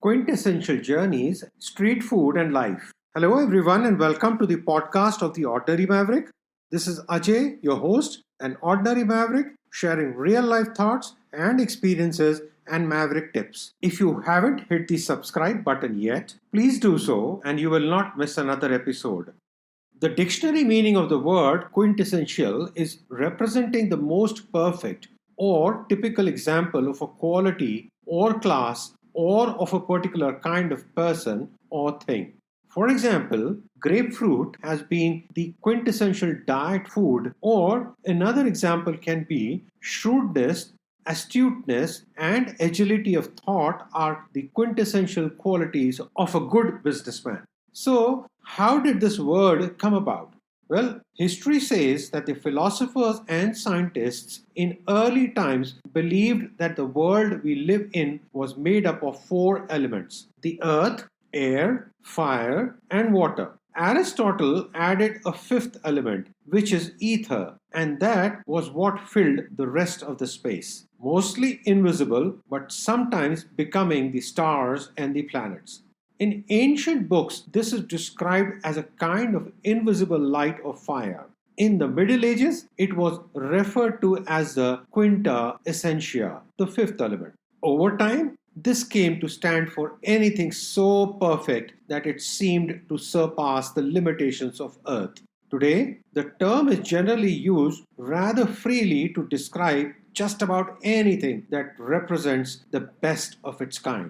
Quintessential Journeys, Street Food and Life. Hello, everyone, and welcome to the podcast of The Ordinary Maverick. This is Ajay, your host, an ordinary maverick sharing real life thoughts and experiences and maverick tips. If you haven't hit the subscribe button yet, please do so, and you will not miss another episode. The dictionary meaning of the word quintessential is representing the most perfect or typical example of a quality or class or of a particular kind of person or thing. For example, grapefruit has been the quintessential diet food, or another example can be shrewdness, astuteness, and agility of thought are the quintessential qualities of a good businessman. So, how did this word come about? Well, history says that the philosophers and scientists in early times believed that the world we live in was made up of four elements: the earth, air, fire, and water. Aristotle added a fifth element, which is ether, and that was what filled the rest of the space. Mostly invisible, but sometimes becoming the stars and the planets. In ancient books, this is described as a kind of invisible light or fire. In the Middle Ages, it was referred to as the quinta essentia, the fifth element. Over time, this came to stand for anything so perfect that it seemed to surpass the limitations of Earth. Today, the term is generally used rather freely to describe just about anything that represents the best of its kind.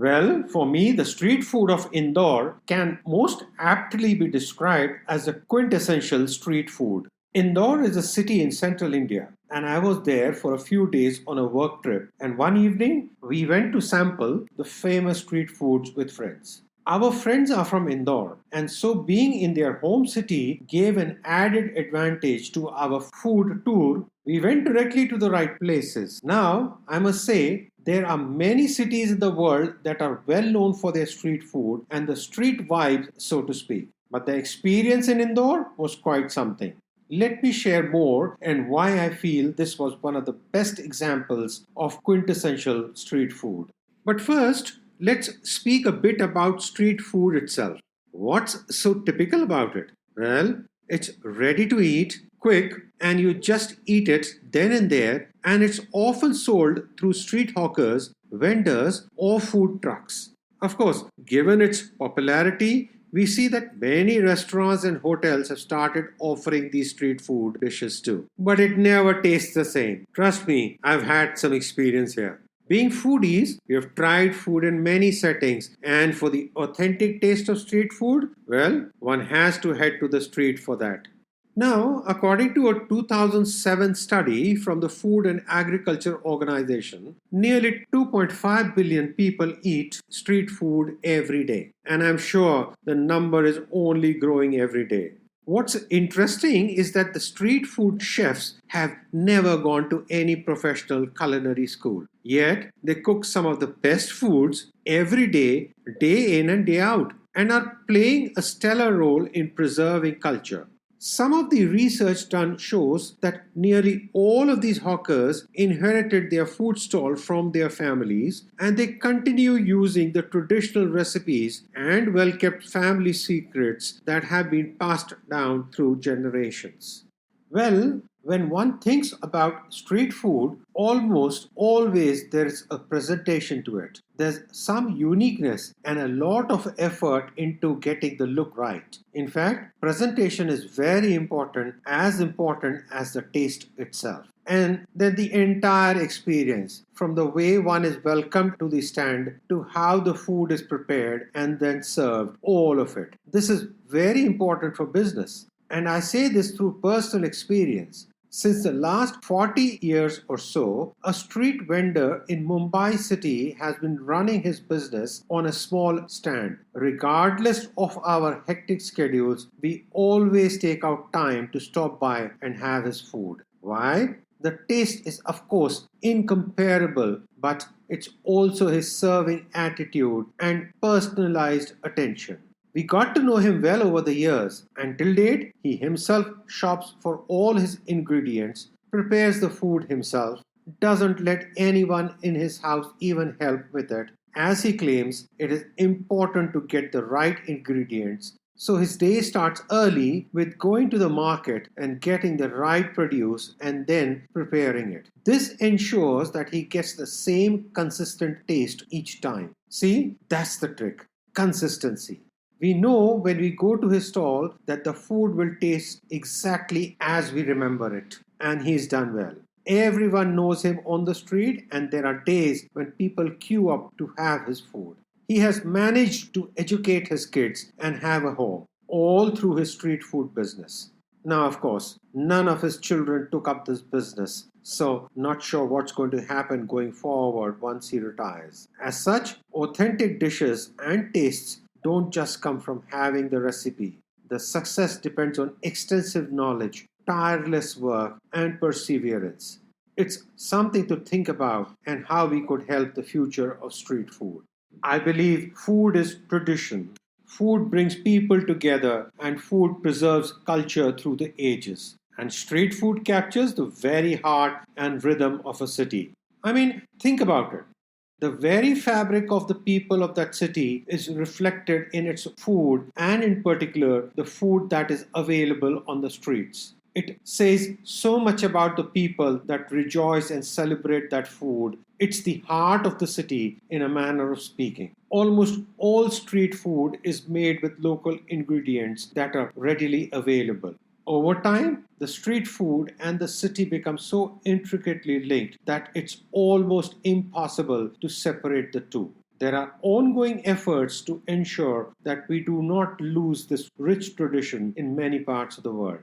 Well, for me, the street food of Indore can most aptly be described as a quintessential street food. Indore is a city in central India, and I was there for a few days on a work trip. And one evening, we went to sample the famous street foods with friends. Our friends are from Indore, and so being in their home city gave an added advantage to our food tour. We went directly to the right places. Now, I must say, there are many cities in the world that are well known for their street food and the street vibe, so to speak. But the experience in Indore was quite something. Let me share more and why I feel this was one of the best examples of quintessential street food. But first, let's speak a bit about street food itself. What's so typical about it? Well, it's ready to eat, quick, and you just eat it then and there, and it's often sold through street hawkers, vendors, or food trucks. Of course, given its popularity, we see that many restaurants and hotels have started offering these street food dishes too. But it never tastes the same. Trust me, I've had some experience here. Being foodies, we have tried food in many settings, and for the authentic taste of street food, well, one has to head to the street for that. Now, according to a 2007 study from the Food and Agriculture Organization, nearly 2.5 billion people eat street food every day. And I'm sure the number is only growing every day. What's interesting is that the street food chefs have never gone to any professional culinary school. Yet, they cook some of the best foods every day in and day out, and are playing a stellar role in preserving culture. Some of the research done shows that nearly all of these hawkers inherited their food stall from their families, and they continue using the traditional recipes and well-kept family secrets that have been passed down through generations. Well, when one thinks about street food, almost always there is a presentation to it. There's some uniqueness and a lot of effort into getting the look right. In fact, presentation is very important as the taste itself. And then the entire experience, from the way one is welcomed to the stand to how the food is prepared and then served, all of it. This is very important for business. And I say this through personal experience. Since the last 40 years or so, a street vendor in Mumbai city has been running his business on a small stand. Regardless of our hectic schedules, we always take out time to stop by and have his food. Why? The taste is, of course, incomparable, but it's also his serving attitude and personalized attention. We got to know him well over the years, and till date, he himself shops for all his ingredients, prepares the food himself, doesn't let anyone in his house even help with it, As he claims, it is important to get the right ingredients. So his day starts early with going to the market and getting the right produce and then preparing it. This ensures that he gets the same consistent taste each time. See, that's the trick. Consistency. We know when we go to his stall that the food will taste exactly as we remember it, and he's done well. Everyone knows him on the street, and there are days when people queue up to have his food. He has managed to educate his kids and have a home, all through his street food business. Now, of course, none of his children took up this business, so not sure what's going to happen going forward once he retires. As such, authentic dishes and tastes don't just come from having the recipe. The success depends on extensive knowledge, tireless work, and perseverance. It's something to think about and how we could help the future of street food. I believe food is tradition. Food brings people together and food preserves culture through the ages. And street food captures the very heart and rhythm of a city. I mean, think about it. The very fabric of the people of that city is reflected in its food, and in particular, the food that is available on the streets. It says so much about the people that rejoice and celebrate that food. It's the heart of the city, in a manner of speaking. Almost all street food is made with local ingredients that are readily available. Over time, the street food and the city become so intricately linked that it's almost impossible to separate the two. There are ongoing efforts to ensure that we do not lose this rich tradition in many parts of the world.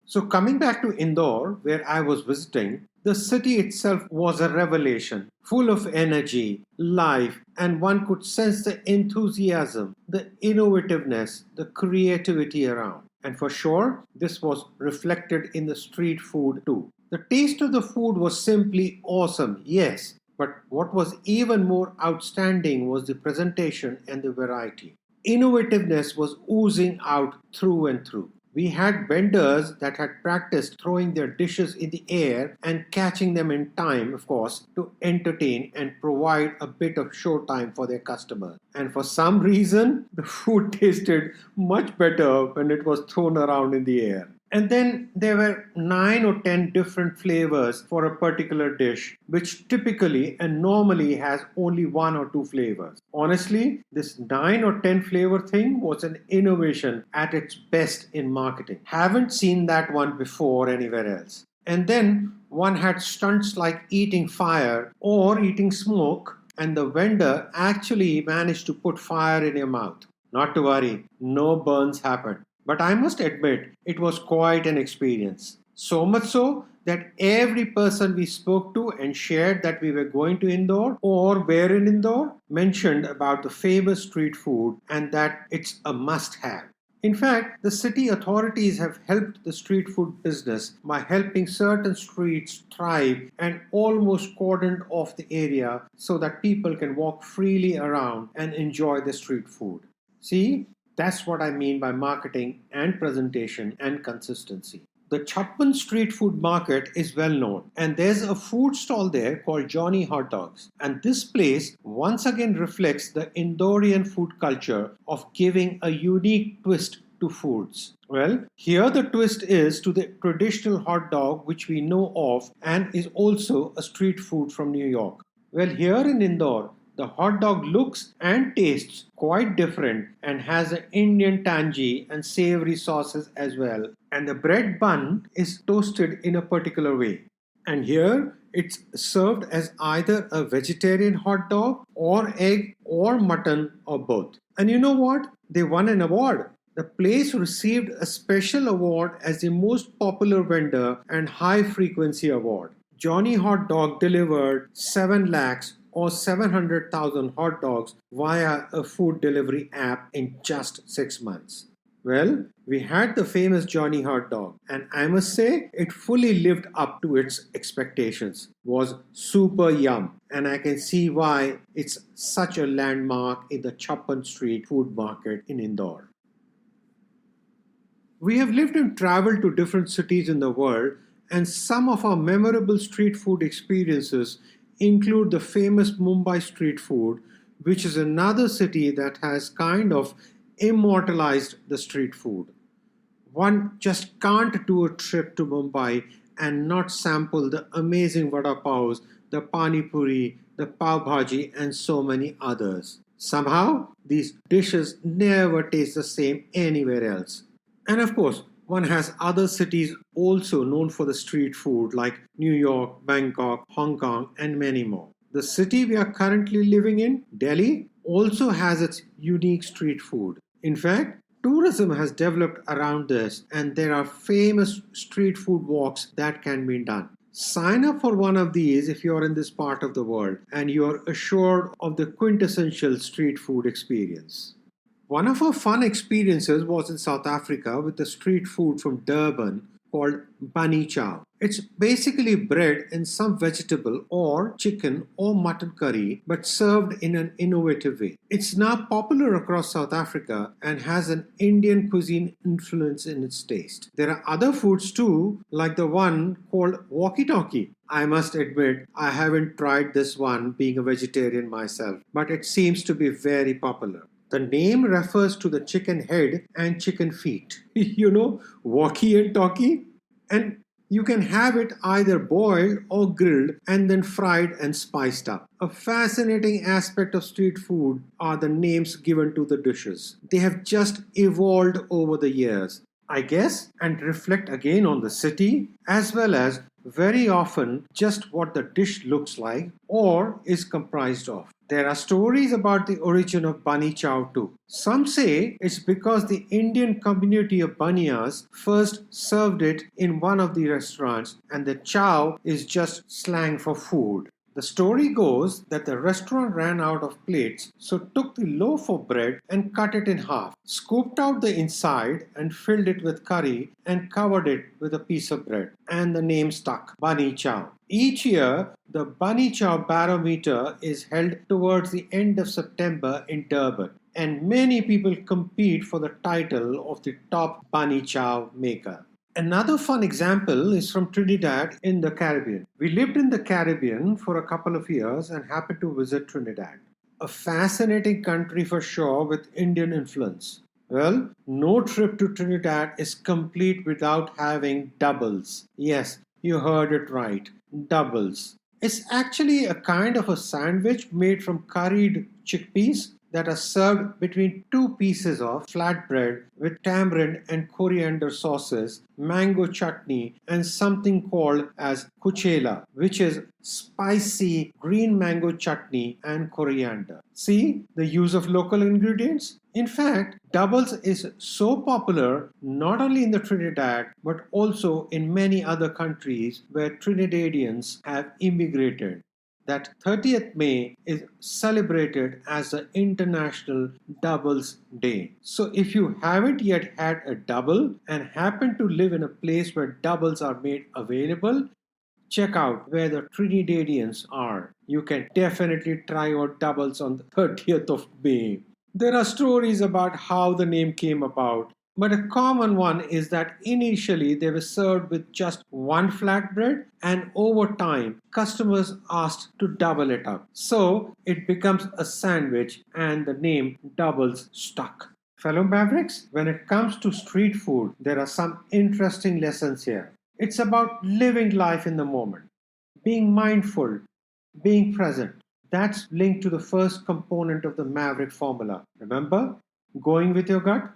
So, coming back to Indore, where I was visiting, the city itself was a revelation, full of energy, life, and one could sense the enthusiasm, the innovativeness, the creativity around. And for sure, this was reflected in the street food too. The taste of the food was simply awesome, yes, but what was even more outstanding was the presentation and the variety. Innovativeness was oozing out through and through. We had vendors that had practiced throwing their dishes in the air and catching them in time, of course, to entertain and provide a bit of showtime for their customers. And for some reason, the food tasted much better when it was thrown around in the air. And then there were 9 or 10 different flavors for a particular dish, which typically and normally has only 1 or 2 flavors. Honestly, this 9 or 10 flavor thing was an innovation at its best in marketing. Haven't seen that one before anywhere else. And then one had stunts like eating fire or eating smoke, and the vendor actually managed to put fire in your mouth. Not to worry, no burns happened. But I must admit, it was quite an experience. So much so that every person we spoke to and shared that we were going to Indore or were in Indore mentioned about the famous street food and that it's a must have. In fact, the city authorities have helped the street food business by helping certain streets thrive and almost cordoned off the area so that people can walk freely around and enjoy the street food. See? That's what I mean by marketing and presentation and consistency. The Chappan street food market is well known, and there's a food stall there called Johnny Hot Dogs. And this place once again reflects the Indorian food culture of giving a unique twist to foods. Well, here the twist is to the traditional hot dog which we know of and is also a street food from New York. Well, here in Indore, the hot dog looks and tastes quite different and has an Indian tangy and savory sauces as well. And the bread bun is toasted in a particular way. And here it's served as either a vegetarian hot dog or egg or mutton or both. And you know what? They won an award. The place received a special award as the most popular vendor and high frequency award. Johnny Hot Dog delivered 7 lakhs or 700,000 hot dogs via a food delivery app in just 6 months. Well, we had the famous Johnny Hot Dog, and I must say it fully lived up to its expectations. Was super yum, and I can see why it's such a landmark in the Chappan Street food market in Indore. We have lived and traveled to different cities in the world, and some of our memorable street food experiences include the famous Mumbai street food, which is another city that has kind of immortalized the street food. One just can't do a trip to Mumbai and not sample the amazing vada paos, the pani puri, the pav bhaji, and so many others. Somehow, these dishes never taste the same anywhere else. And of course, one has other cities also known for the street food like New York, Bangkok, Hong Kong, and many more. The city we are currently living in, Delhi, also has its unique street food. In fact, tourism has developed around this, and there are famous street food walks that can be done. Sign up for one of these if you are in this part of the world and you are assured of the quintessential street food experience. One of our fun experiences was in South Africa with the street food from Durban called bunny chow. It's basically bread in some vegetable or chicken or mutton curry but served in an innovative way. It's now popular across South Africa and has an Indian cuisine influence in its taste. There are other foods too, like the one called walkie talkie. I must admit, I haven't tried this one being a vegetarian myself, but it seems to be very popular. The name refers to the chicken head and chicken feet. Walkie and talkie. And you can have it either boiled or grilled and then fried and spiced up. A fascinating aspect of street food are the names given to the dishes. They have just evolved over the years, I guess, and reflect again on the city as well as very often just what the dish looks like or is comprised of. There are stories about the origin of bunny chow too. Some say it's because the Indian community of Baniyas first served it in one of the restaurants and the chow is just slang for food. The story goes that the restaurant ran out of plates, so took the loaf of bread and cut it in half, scooped out the inside and filled it with curry and covered it with a piece of bread. And the name stuck, Bunny Chow. Each year, the Bunny Chow Barometer is held towards the end of September in Durban, and many people compete for the title of the top Bunny Chow maker. Another fun example is from Trinidad in the Caribbean. We lived in the Caribbean for a couple of years and happened to visit Trinidad. A fascinating country for sure with Indian influence. Well, no trip to Trinidad is complete without having doubles. Yes, you heard it right. Doubles. It's actually a kind of a sandwich made from curried chickpeas that are served between two pieces of flatbread with tamarind and coriander sauces, mango chutney, and something called as kuchela, which is spicy green mango chutney and coriander. See the use of local ingredients? In fact, doubles is so popular not only in the Trinidad but also in many other countries where Trinidadians have immigrated that 30th May is celebrated as the International Doubles Day. So if you haven't yet had a double and happen to live in a place where doubles are made available, check out where the Trinidadians are. You can definitely try out doubles on the 30th of May. There are stories about how the name came about, but a common one is that initially they were served with just one flatbread, and over time, customers asked to double it up. So it becomes a sandwich, and the name doubles stuck. Fellow Mavericks, when it comes to street food, there are some interesting lessons here. It's about living life in the moment, being mindful, being present. That's linked to the first component of the Maverick formula. Remember? Going with your gut?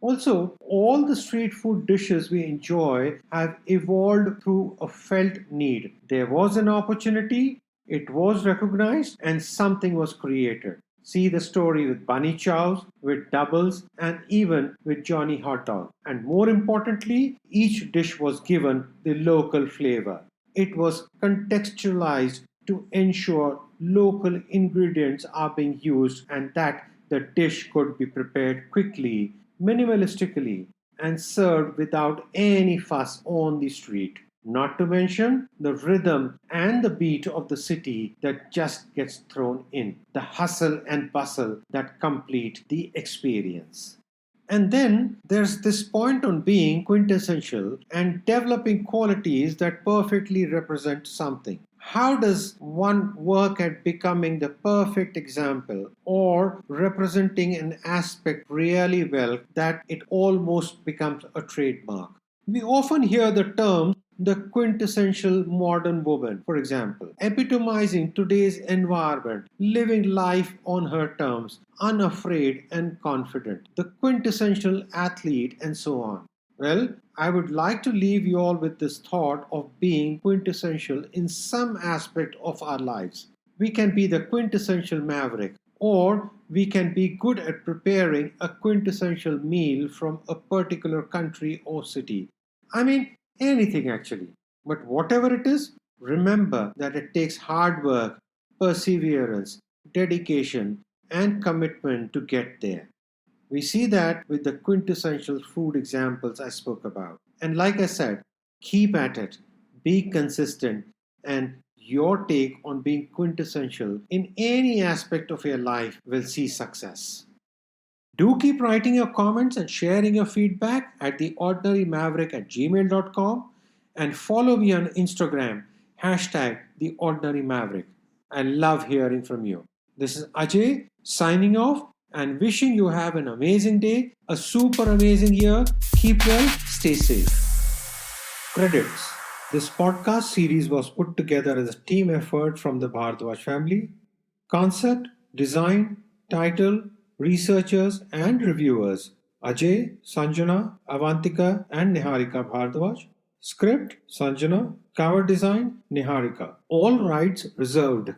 Also, all the street food dishes we enjoy have evolved through a felt need. There was an opportunity, it was recognized, and something was created. See the story with bunny chows, with doubles, and even with Johnny Hot Dog. And more importantly, each dish was given the local flavor. It was contextualized to ensure local ingredients are being used and that the dish could be prepared quickly, minimalistically, and served without any fuss on the street. Not to mention the rhythm and the beat of the city that just gets thrown in, the hustle and bustle that complete the experience. And then there's this point on being quintessential and developing qualities that perfectly represent something. How does one work at becoming the perfect example or representing an aspect really well that it almost becomes a trademark? We often hear the term the quintessential modern woman, for example, epitomizing today's environment, living life on her terms, unafraid and confident, the quintessential athlete, and so on. Well, I would like to leave you all with this thought of being quintessential in some aspect of our lives. We can be the quintessential maverick, or we can be good at preparing a quintessential meal from a particular country or city. I mean, anything actually. But whatever it is, remember that it takes hard work, perseverance, dedication, and commitment to get there. We see that with the quintessential food examples I spoke about. And like I said, keep at it, be consistent, and your take on being quintessential in any aspect of your life will see success. Do keep writing your comments and sharing your feedback at theordinarymaverick@gmail.com and follow me on Instagram, hashtag theordinarymaverick. I love hearing from you. This is Ajay signing off and wishing you have an amazing day, a super amazing year. Keep well, stay safe. Credits. This podcast series was put together as a team effort from the Bhardwaj family. Concept, design, title, researchers, and reviewers Ajay, Sanjana, Avantika, and Niharika Bhardwaj. Script, Sanjana. Cover design, Niharika. All rights reserved.